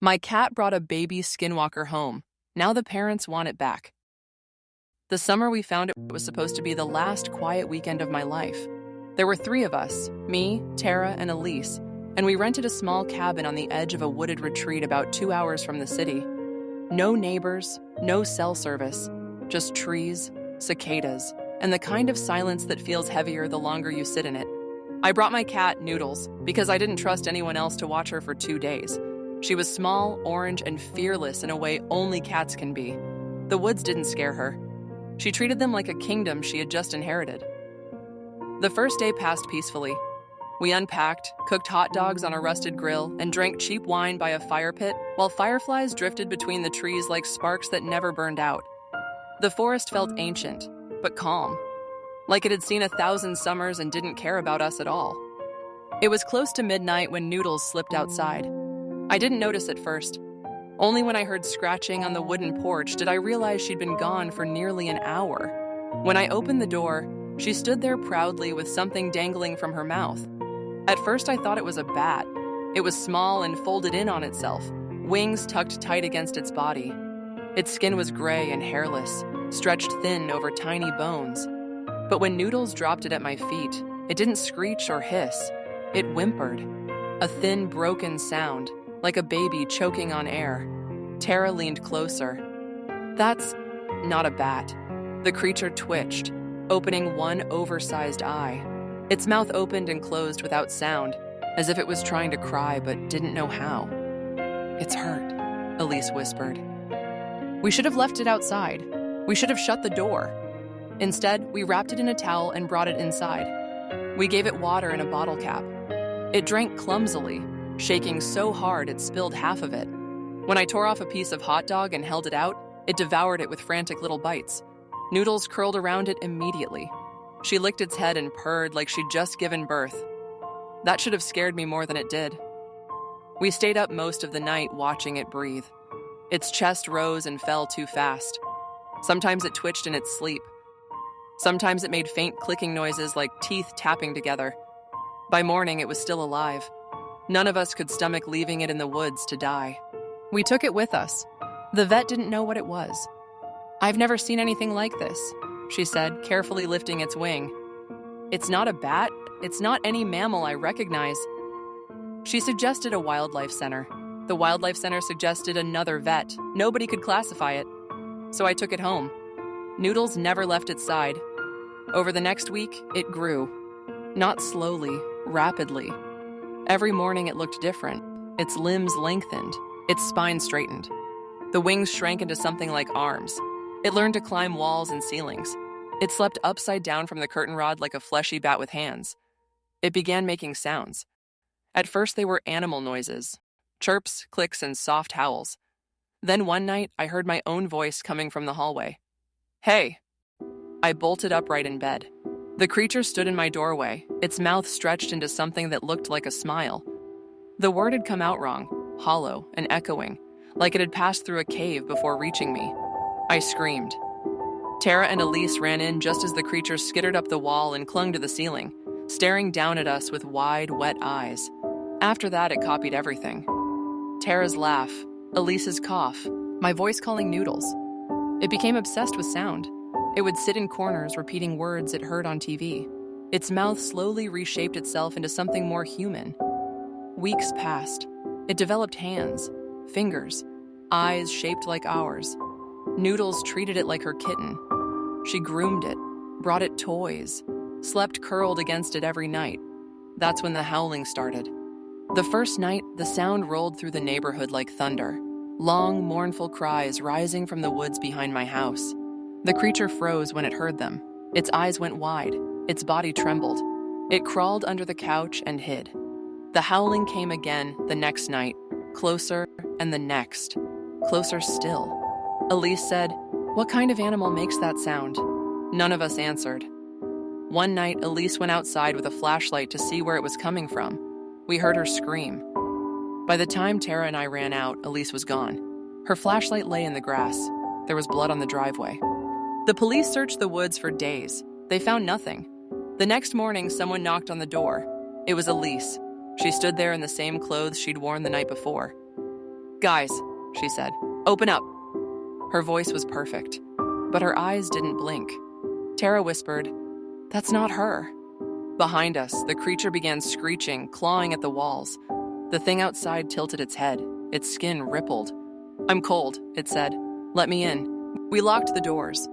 My cat brought a baby Skinwalker home. Now the parents want it back. The summer we found it was supposed to be the last quiet weekend of my life. There were 3 of us, me, Tara, and Elise, and we rented a small cabin on the edge of a wooded retreat about 2 hours from the city. No neighbors, no cell service, just trees, cicadas, and the kind of silence that feels heavier the longer you sit in it. I brought my cat, Noodles, because I didn't trust anyone else to watch her for 2 days. She was small, orange, and fearless in a way only cats can be. The woods didn't scare her. She treated them like a kingdom she had just inherited. The first day passed peacefully. We unpacked, cooked hot dogs on a rusted grill, and drank cheap wine by a fire pit while fireflies drifted between the trees like sparks that never burned out. The forest felt ancient, but calm, like it had seen 1,000 summers and didn't care about us at all. It was close to midnight when Noodles slipped outside. I didn't notice at first. Only when I heard scratching on the wooden porch did I realize she'd been gone for nearly an hour. When I opened the door, she stood there proudly with something dangling from her mouth. At first I thought it was a bat. It was small and folded in on itself, wings tucked tight against its body. Its skin was gray and hairless, stretched thin over tiny bones. But when Noodles dropped it at my feet, it didn't screech or hiss. It whimpered, a thin, broken sound, like a baby choking on air. Tara leaned closer. That's not a bat. The creature twitched, opening one oversized eye. Its mouth opened and closed without sound, as if it was trying to cry but didn't know how. "It's hurt," Elise whispered. "We should have left it outside. We should have shut the door." Instead, we wrapped it in a towel and brought it inside. We gave it water in a bottle cap. It drank clumsily, shaking so hard it spilled half of it. When I tore off a piece of hot dog and held it out, it devoured it with frantic little bites. Noodles curled around it immediately. She licked its head and purred like she'd just given birth. That should have scared me more than it did. We stayed up most of the night watching it breathe. Its chest rose and fell too fast. Sometimes it twitched in its sleep. Sometimes it made faint clicking noises like teeth tapping together. By morning, it was still alive. None of us could stomach leaving it in the woods to die. We took it with us. The vet didn't know what it was. "I've never seen anything like this," she said, carefully lifting its wing. "It's not a bat. It's not any mammal I recognize." She suggested a wildlife center. The wildlife center suggested another vet. Nobody could classify it. So I took it home. Noodles never left its side. Over the next week, it grew. Not slowly, rapidly. Every morning it looked different. Its limbs lengthened. Its spine straightened. The wings shrank into something like arms. It learned to climb walls and ceilings. It slept upside down from the curtain rod like a fleshy bat with hands. It began making sounds. At first they were animal noises, chirps, clicks, and soft howls. Then one night I heard my own voice coming from the hallway. "Hey!" I bolted upright in bed. The creature stood in my doorway, its mouth stretched into something that looked like a smile. The word had come out wrong, hollow and echoing, like it had passed through a cave before reaching me. I screamed. Tara and Elise ran in just as the creature skittered up the wall and clung to the ceiling, staring down at us with wide, wet eyes. After that, it copied everything. Tara's laugh, Elise's cough, my voice calling Noodles. It became obsessed with sound. It would sit in corners repeating words it heard on TV. Its mouth slowly reshaped itself into something more human. Weeks passed. It developed hands, fingers, eyes shaped like ours. Noodles treated it like her kitten. She groomed it, brought it toys, slept curled against it every night. That's when the howling started. The first night, the sound rolled through the neighborhood like thunder, long, mournful cries rising from the woods behind my house. The creature froze when it heard them. Its eyes went wide. Its body trembled. It crawled under the couch and hid. The howling came again the next night, closer and the next, closer still. Elise said, "What kind of animal makes that sound?" None of us answered. One night, Elise went outside with a flashlight to see where it was coming from. We heard her scream. By the time Tara and I ran out, Elise was gone. Her flashlight lay in the grass. There was blood on the driveway. The police searched the woods for days. They found nothing. The next morning, someone knocked on the door. It was Elise. She stood there in the same clothes she'd worn the night before. "Guys," she said, "open up." Her voice was perfect, but her eyes didn't blink. Tara whispered, "That's not her." Behind us, the creature began screeching, clawing at the walls. The thing outside tilted its head. Its skin rippled. "I'm cold," it said. "Let me in." We locked the doors.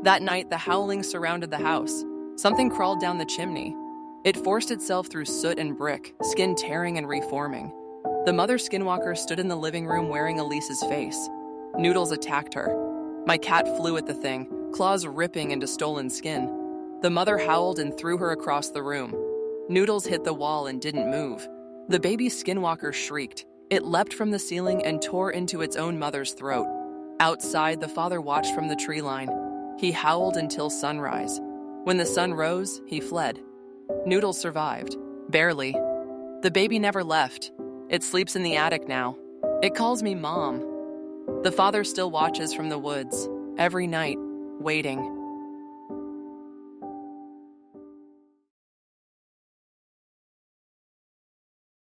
That night, the howling surrounded the house. Something crawled down the chimney. It forced itself through soot and brick, skin tearing and reforming. The mother Skinwalker stood in the living room wearing Elise's face. Noodles attacked her. My cat flew at the thing, claws ripping into stolen skin. The mother howled and threw her across the room. Noodles hit the wall and didn't move. The baby Skinwalker shrieked. It leapt from the ceiling and tore into its own mother's throat. Outside, the father watched from the tree line. He howled until sunrise. When the sun rose, he fled. Noodles survived. Barely. The baby never left. It sleeps in the attic now. It calls me Mom. The father still watches from the woods, every night, waiting.